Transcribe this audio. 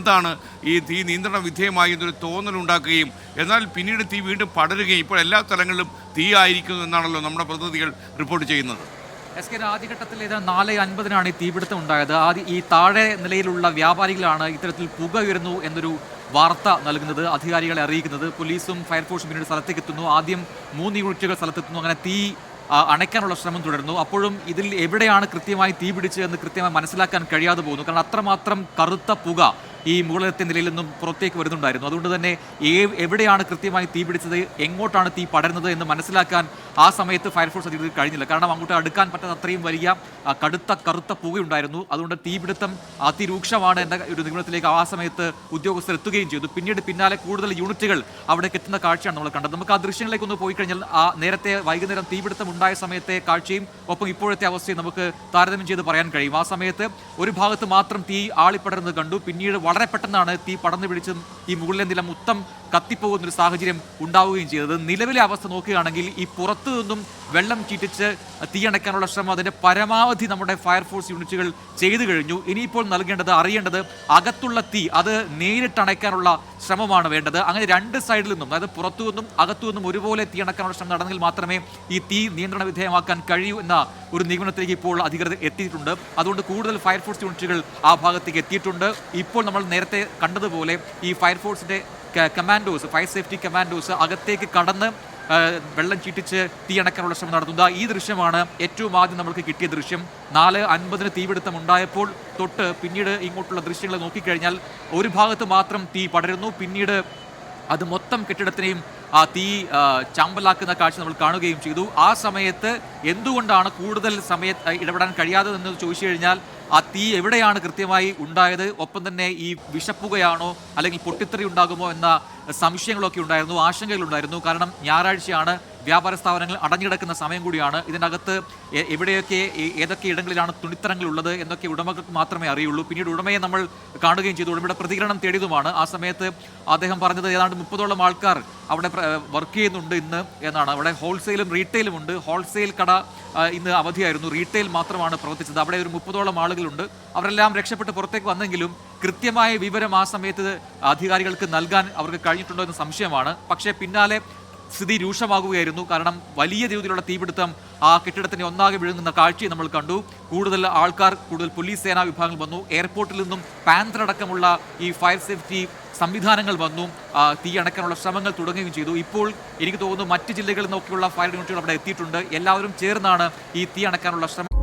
എന്താണ് ഈ തീ നിയന്ത്രണ വിധേയമായി എന്നൊരു തോന്നലുണ്ടാക്കുകയും എന്നാൽ പിന്നീട് തീ വീണ്ടും പടരുകയും ഇപ്പോൾ എല്ലാ സ്ഥലങ്ങളിലും തീ ആയിരിക്കുന്നു എന്നാണല്ലോ നമ്മുടെ പ്രതിനിധികൾ റിപ്പോർട്ട് ചെയ്യുന്നത്. ആദ്യഘട്ടത്തിൽ ഇത് 4:50 ഈ തീപിടുത്തം ഉണ്ടായത്. ഈ താഴെ നിലയിലുള്ള വ്യാപാരികളാണ് ഇത്തരത്തിൽ പുക ഉയരുന്നു എന്നൊരു വാർത്ത നൽകുന്നത്, അധികാരികളെ അറിയിക്കുന്നത്. പോലീസും ഫയർഫോഴ്സും പിന്നീട് സ്ഥലത്തേക്ക് എത്തുന്നു. ആദ്യം 3 യൂണിറ്റുകൾ സ്ഥലത്തെത്തുന്നു. അങ്ങനെ തീ അണയ്ക്കാനുള്ള ശ്രമം തുടരുന്നു. അപ്പോഴും ഇതിൽ എവിടെയാണ് കൃത്യമായി തീ പിടിച്ചതെന്ന് കൃത്യമായി മനസ്സിലാക്കാൻ കഴിയാതെ പോകുന്നു. കാരണം അത്രമാത്രം കറുത്ത പുക ഈ മുകളിലത്തെ നിലയിൽ നിന്നും പുറത്തേക്ക് വരുന്നുണ്ടായിരുന്നു. അതുകൊണ്ട് തന്നെ എവിടെയാണ് കൃത്യമായി തീ പിടിച്ചത്, എങ്ങോട്ടാണ് തീ പടരുന്നത് എന്ന് മനസ്സിലാക്കാൻ ആ സമയത്ത് ഫയർഫോഴ്സ് അധികൃതർക്ക് കഴിഞ്ഞില്ല. കാരണം അങ്ങോട്ട് അടുക്കാൻ പറ്റാത്ത അത്രയും വലിയ കറുത്ത പുകയുണ്ടായിരുന്നു. അതുകൊണ്ട് തീപിടുത്തം അതിരൂക്ഷമാണ് എന്ന ഒരു നിഗമനത്തിലേക്ക് ആ സമയത്ത് ഉദ്യോഗസ്ഥർ എത്തുകയും ചെയ്തു. പിന്നാലെ കൂടുതൽ യൂണിറ്റുകൾ അവിടേക്ക് എത്തുന്ന കാഴ്ചയാണ് നമ്മൾ കണ്ടത്. നമുക്ക് ആ ദൃശ്യങ്ങളിലേക്ക് ഒന്ന് പോയി കഴിഞ്ഞാൽ ആ നേരത്തെ വൈകുന്നേരം തീപിടുത്തം ഉണ്ടായ സമയത്തെ കാഴ്ചയും ഒപ്പം ഇപ്പോഴത്തെ അവസ്ഥയും നമുക്ക് താരതമ്യം ചെയ്ത് പറയാൻ കഴിയും. ആ സമയത്ത് ഒരു ഭാഗത്ത് മാത്രം തീ ആളിപ്പടരുന്നത് കണ്ടു. പിന്നീട് വളരെ പെട്ടെന്നാണ് തീ പടർന്നു പിടിച്ചും ഈ മുകളിലെ നില മൊത്തം കത്തിപ്പോകുന്നൊരു സാഹചര്യം ഉണ്ടാവുകയും ചെയ്തത്. നിലവിലെ അവസ്ഥ നോക്കുകയാണെങ്കിൽ ഈ പുറത്തു നിന്നും വെള്ളം ചീറ്റിച്ച് തീയണയ്ക്കാനുള്ള ശ്രമം അതിൻ്റെ പരമാവധി നമ്മുടെ ഫയർഫോഴ്സ് യൂണിറ്റുകൾ ചെയ്തു കഴിഞ്ഞു. ഇനിയിപ്പോൾ അറിയേണ്ടത് അകത്തുള്ള തീ അത് നേരിട്ടണയ്ക്കാനുള്ള ശ്രമമാണ് വേണ്ടത്. അങ്ങനെ രണ്ട് സൈഡിൽ നിന്നും, അതായത് പുറത്തു നിന്നും അകത്തു നിന്നും ഒരുപോലെ തീ അണയ്ക്കാനുള്ള ശ്രമം നടന്നെങ്കിൽ മാത്രമേ ഈ തീ നിയന്ത്രണ വിധേയമാക്കാൻ കഴിയൂ എന്ന ഒരു നിഗമനത്തിലേക്ക് ഇപ്പോൾ അധികൃതർ എത്തിയിട്ടുണ്ട്. അതുകൊണ്ട് കൂടുതൽ ഫയർഫോഴ്സ് യൂണിറ്റുകൾ ആ ഭാഗത്തേക്ക് എത്തിയിട്ടുണ്ട്. ഇപ്പോൾ നമ്മൾ നേരത്തെ കണ്ടതുപോലെ ഈ ഫയർഫോഴ്സിന്റെ കമാൻഡോസ്, ഫയർ സേഫ്റ്റി കമാൻഡോസ് അകത്തേക്ക് കടന്ന് വെള്ളം ചീറ്റിച്ച് തീ അണയ്ക്കാനുള്ള ശ്രമം നടത്തുന്നത്. ഈ ദൃശ്യമാണ് ഏറ്റവും ആദ്യം നമുക്ക് കിട്ടിയ ദൃശ്യം. 4:50 തീപിടുത്തം ഉണ്ടായപ്പോൾ തൊട്ട് പിന്നീട് ഇങ്ങോട്ടുള്ള ദൃശ്യങ്ങൾ നോക്കിക്കഴിഞ്ഞാൽ ഒരു ഭാഗത്ത് മാത്രം തീ പടരുന്നു. പിന്നീട് അത് മൊത്തം കെട്ടിടത്തിനെയും ആ തീ ചാമ്പലാക്കുന്ന കാഴ്ച നമ്മൾ കാണുകയും ചെയ്തു. ആ സമയത്ത് എന്തുകൊണ്ടാണ് കൂടുതൽ ഇടപെടാൻ കഴിയാത്തതെന്ന് ചോദിച്ചു കഴിഞ്ഞാൽ ആ തീ എവിടെയാണ് കൃത്യമായി ഉണ്ടായത്, ഒപ്പം തന്നെ ഈ വിഷപ്പുകയാണോ അല്ലെങ്കിൽ പൊട്ടിത്തെറി ഉണ്ടാകുമോ എന്ന സംശയങ്ങളൊക്കെ ഉണ്ടായിരുന്നു, ആശങ്കകളുണ്ടായിരുന്നു. കാരണം ഞായറാഴ്ചയാണ്, വ്യാപാര സ്ഥാപനങ്ങൾ അടഞ്ഞുകിടക്കുന്ന സമയം കൂടിയാണ്. ഇതിനകത്ത് ഏതൊക്കെ ഇടങ്ങളിലാണ് തുണിത്തരങ്ങൾ ഉള്ളത് എന്നൊക്കെ ഉടമകൾക്ക് മാത്രമേ അറിയുള്ളൂ. പിന്നീട് ഉടമയെ നമ്മൾ കാണുകയും ചെയ്തു. ഉടമയുടെ പ്രതികരണം തേടിയതുമാണ്. ആ സമയത്ത് അദ്ദേഹം പറഞ്ഞത് ഏതാണ്ട് 30ഓളം ആൾക്കാർ അവിടെ വർക്ക് ചെയ്യുന്നുണ്ട് ഇന്ന് എന്നാണ്. അവിടെ ഹോൾസെയിലും റീറ്റെയിലും ഉണ്ട്. ഹോൾസെയിൽ കട ഇന്ന് അവധിയായിരുന്നു, റീറ്റെയിൽ മാത്രമാണ് പ്രവർത്തിച്ചത്. അവിടെ ഒരു 30ഓളം ആളുകളുണ്ട്. അവരെല്ലാം രക്ഷപ്പെട്ട് പുറത്തേക്ക് വന്നെങ്കിലും കൃത്യമായ വിവരം ആ സമയത്ത് അധികാരികൾക്ക് നൽകാൻ അവർക്ക് കഴിഞ്ഞിട്ടുണ്ടോ എന്ന സംശയമാണ്. പക്ഷേ പിന്നാലെ സ്ഥിതി രൂക്ഷമാകുകയായിരുന്നു. കാരണം വലിയ രീതിയിലുള്ള തീപിടുത്തം ആ കെട്ടിടത്തിനെ ഒന്നാകെ വിഴുങ്ങുന്ന കാഴ്ചയും നമ്മൾ കണ്ടു. കൂടുതൽ ആൾക്കാർ, കൂടുതൽ പോലീസ് സേനാ വിഭാഗങ്ങൾ വന്നു. എയർപോർട്ടിൽ നിന്നും പാന്തർ അടക്കമുള്ള ഈ ഫയർ സേഫ്റ്റി സംവിധാനങ്ങൾ വന്നു. തീ അണയ്ക്കാനുള്ള ശ്രമങ്ങൾ തുടങ്ങുകയും ചെയ്തു. ഇപ്പോൾ എനിക്ക് തോന്നുന്നു മറ്റ് ജില്ലകളിൽ നിന്നൊക്കെയുള്ള ഫയർ യൂണിറ്റുകൾ അവിടെ എത്തിയിട്ടുണ്ട്. എല്ലാവരും ചേർന്നാണ് ഈ തീ അണയ്ക്കാനുള്ള ശ്രമം